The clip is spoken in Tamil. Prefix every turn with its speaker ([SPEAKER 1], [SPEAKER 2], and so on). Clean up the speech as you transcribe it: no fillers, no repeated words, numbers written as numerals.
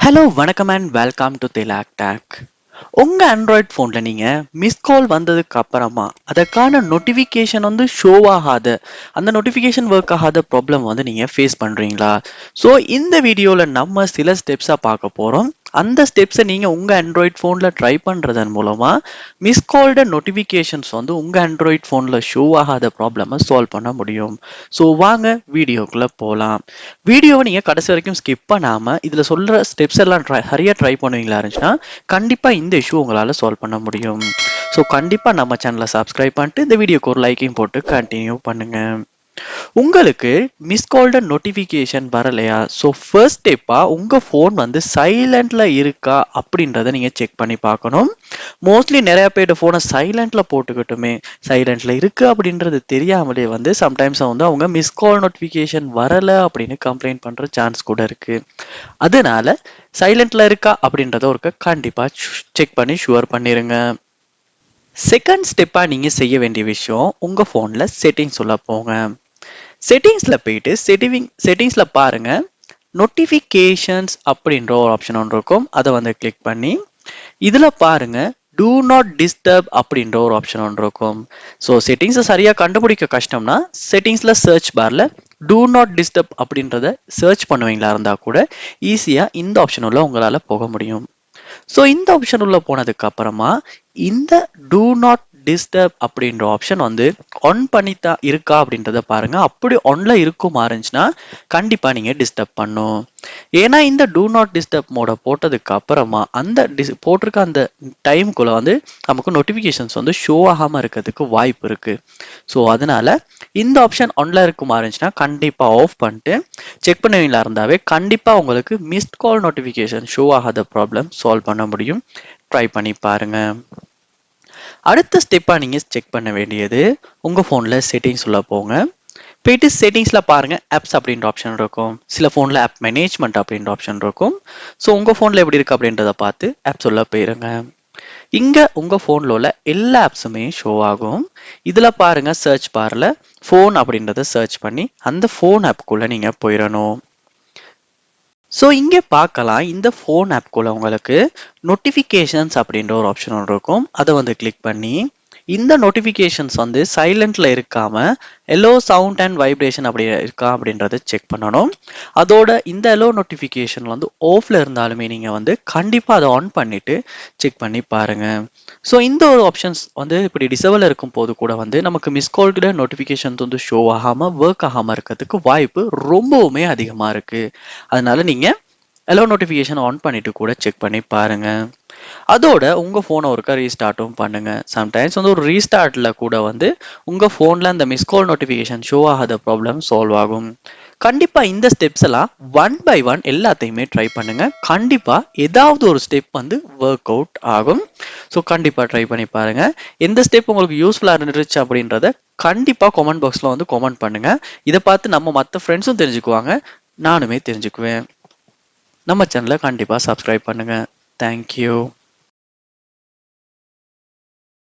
[SPEAKER 1] ஹலோ வணக்கம் and welcome to Thilak take. உங்க ஆண்ட்ராய்ட் ஃபோன்ல நீங்க மிஸ் கால் வந்ததுக்கு அப்புறமா அதற்கான நோட்டிஃபிகேஷன் ஷோ ஆகாத அந்த நோட்டிஃபிகேஷன் ஒர்க் ஆகாத ப்ராப்ளம் நீங்க ஃபேஸ் பண்றீங்களா? ஸோ இந்த வீடியோல நம்ம சில ஸ்டெப்ஸா பார்க்க போறோம். அந்த ஸ்டெப்ஸை நீங்க உங்க ஆண்ட்ராய்ட் ஃபோன்ல ட்ரை பண்றதன் மூலமா மிஸ் கால்ட நோட்டிஃபிகேஷன்ஸ் உங்க ஆண்ட்ராய்ட் ஃபோன்ல ஷோ ஆகாத ப்ராப்ளமை சால்வ் பண்ண முடியும். ஸோ வாங்க வீடியோக்குள்ள போகலாம். வீடியோவை நீங்க கடைசி வரைக்கும் ஸ்கிப் பண்ணாம இதுல சொல்ற ஸ்டெப்ஸ் எல்லாம் சரியா ட்ரை பண்ணுவீங்களா இருந்துச்சுன்னா கண்டிப்பா இந்த இஷ்யூ உங்களால சால்வ் பண்ண முடியும். ஸோ கண்டிப்பா நம்ம சேனலை சப்ஸ்கிரைப் பண்ணிட்டு இந்த வீடியோக்கு ஒரு லைக்கையும் போட்டு கண்டினியூ பண்ணுங்க. உங்களுக்கு மிஸ் கால்ட நோட்டிஃபிகேஷன் வரலையா? ஸோ ஃபர்ஸ்ட் ஸ்டெப்பா உங்க ஃபோன் சைலண்ட்ல இருக்கா அப்படின்றத நீங்க செக் பண்ணி பார்க்கணும். மோஸ்ட்லி நிறைய பேர் ஃபோனை சைலண்ட்ல போட்டுக்கிட்டுமே சைலண்ட்ல இருக்கு அப்படின்றது தெரியாமலே சம்டைம்ஸ் அவங்க மிஸ் கால் நோட்டிஃபிகேஷன் வரல அப்படின்னு கம்ப்ளைண்ட் பண்ற சான்ஸ் கூட இருக்கு. அதனால சைலண்ட்ல இருக்கா அப்படின்றத ஒரு கண்டிப்பா செக் பண்ணி ஷுவர் பண்ணிருங்க. செகண்ட் ஸ்டெப்பா நீங்க செய்ய வேண்டிய விஷயம் உங்க போன்ல செட்டிங்ஸ் உள்ள போங்க. செட்டிங்ஸ்ல போயிட்டு செட்டிங்ஸ்ல பாருங்க, நோட்டிஃபிகேஷன்ஸ் அப்படின்ற ஒரு ஆப்ஷன் ஒன்று இருக்கும். அதை கிளிக் பண்ணி இதுல பாருங்க டூ நாட் டிஸ்டர்ப் அப்படின்ற ஒரு ஆப்ஷன் ஒன்று இருக்கும். ஸோ செட்டிங்ஸை சரியா கண்டுபிடிக்க கஷ்டம்னா செட்டிங்ஸ்ல சர்ச் பார்ல டூ நாட் டிஸ்டர்ப் அப்படின்றத சர்ச் பண்ணுவீங்களா இருந்தா கூட ஈஸியா இந்த ஆப்ஷன் உள்ள உங்களால போக முடியும். ஸோ இந்த ஆப்ஷன் உள்ள போனதுக்கு அப்புறமா இந்த டூ நாட் டிஸ்டர்ப் அப்படின்ற ஆப்ஷன் ஆன் பண்ணித்தான் இருக்கா அப்படின்றத பாருங்க. அப்படி ஆன்ல இருக்குமா இருந்துச்சுன்னா கண்டிப்பா நீங்க டிஸ்டர்ப் பண்ணும். ஏன்னா இந்த டூ நாட் டிஸ்டர்ப் மோட போட்டதுக்கு அப்புறமா அந்த போட்டிருக்க அந்த டைமுக்குள்ள நமக்கு நோட்டிபிகேஷன்ஸ் ஷோ ஆகாம இருக்கிறதுக்கு வாய்ப்பு இருக்கு. ஸோ அதனால இந்த ஆப்ஷன் ஆன்ல இருக்குமா இருந்துச்சுன்னா கண்டிப்பா ஆஃப் பண்ணிட்டு செக் பண்ணுவீங்களா இருந்தாவே கண்டிப்பா உங்களுக்கு மிஸ்ட் கால் நோட்டிஃபிகேஷன் ஷோ ஆகாத ப்ராப்ளம் சால்வ் பண்ண முடியும். ட்ரை பண்ணி பாருங்க. அடுத்த ஸ்டெப்பா நீங்க செக் பண்ண வேண்டியது உங்க போன்ல செட்டிங்ஸ் உள்ள போங்க. போயிட்டு செட்டிங்ஸ்ல பாருங்க ஆப்ஸ் அப்படின்ற ஆப்ஷன் இருக்கும். சில போன்ல ஆப் மேனேஜ்மெண்ட் அப்படின்ற ஆப்ஷன் இருக்கும். ஸோ உங்க போன்ல எப்படி இருக்கு அப்படின்றத பார்த்து ஆப்ஸ் உள்ள போயிருங்க. இங்க உங்க போன்ல உள்ள எல்லா ஆப்ஸுமே ஷோ ஆகும். இதுல பாருங்க சர்ச் பார்ல போன் அப்படின்றத சர்ச் பண்ணி அந்த போன் ஆப்குள்ள நீங்க போயிடணும். ஸோ இங்கே பார்க்கலாம், இந்த ஃபோன் ஆப்குள்ள உங்களுக்கு நோட்டிஃபிகேஷன்ஸ் அப்படின்ற ஒரு ஆப்ஷன் ஒன்று இருக்கும். அதை கிளிக் பண்ணி இந்த நோட்டிஃபிகேஷன்ஸ் சைலண்ட்ல இருக்காம எல்லோ சவுண்ட் அண்ட் வைப்ரேஷன் அப்படி இருக்கா அப்படின்றத செக் பண்ணணும். அதோட இந்த எல்லோ நோட்டிஃபிகேஷன் ஆஃப்ல இருந்தாலுமே நீங்க கண்டிப்பா அதை ஆன் பண்ணிட்டு செக் பண்ணி பாருங்க. ஸோ இந்த ஒரு ஆப்ஷன்ஸ் இப்படி டிசேபிள் இருக்கும் போது கூட நமக்கு மிஸ்கால்டு நோட்டிஃபிகேஷன் ஷோ ஆகாம ஒர்க் ஆகாம இருக்கிறதுக்கு வாய்ப்பு ரொம்பவுமே அதிகமா இருக்கு. அதனால நீங்க எல்லோ நோட்டிஃபிகேஷன் ஆன் பண்ணிட்டு கூட செக் பண்ணி பாருங்க. அதோட உங்க போனை ஒருக்கா ரீஸ்டார்ட்டும் பண்ணுங்க. சம்டைம்ஸ் ஒரு ரீஸ்டார்ட்ல கூட உங்க போன்ல அந்த மிஸ் கால் நோட்டிஃபிகேஷன் ஷோ ஆகாத ப்ராப்ளம் சால்வ் ஆகும். கண்டிப்பா இந்த ஸ்டெப்ஸ் எல்லாம் ஒன் பை ஒன் எல்லாத்தையுமே ட்ரை பண்ணுங்க. கண்டிப்பா ஏதாவது ஒரு ஸ்டெப் ஒர்க் அவுட் ஆகும். ஸோ கண்டிப்பா ட்ரை பண்ணி பாருங்க. எந்த ஸ்டெப் உங்களுக்கு யூஸ்ஃபுல்லா இருந்துச்சு அப்படின்றத கண்டிப்பா கமெண்ட் பாக்ஸ்ல கமெண்ட் பண்ணுங்க. இதை பார்த்து நம்ம மற்ற ஃப்ரெண்ட்ஸும் தெரிஞ்சுக்குவாங்க, நானுமே தெரிஞ்சுக்குவேன். நம்ம சேனலை கண்டிப்பா சப்ஸ்கிரைப் பண்ணுங்க. தேங்க்யூ.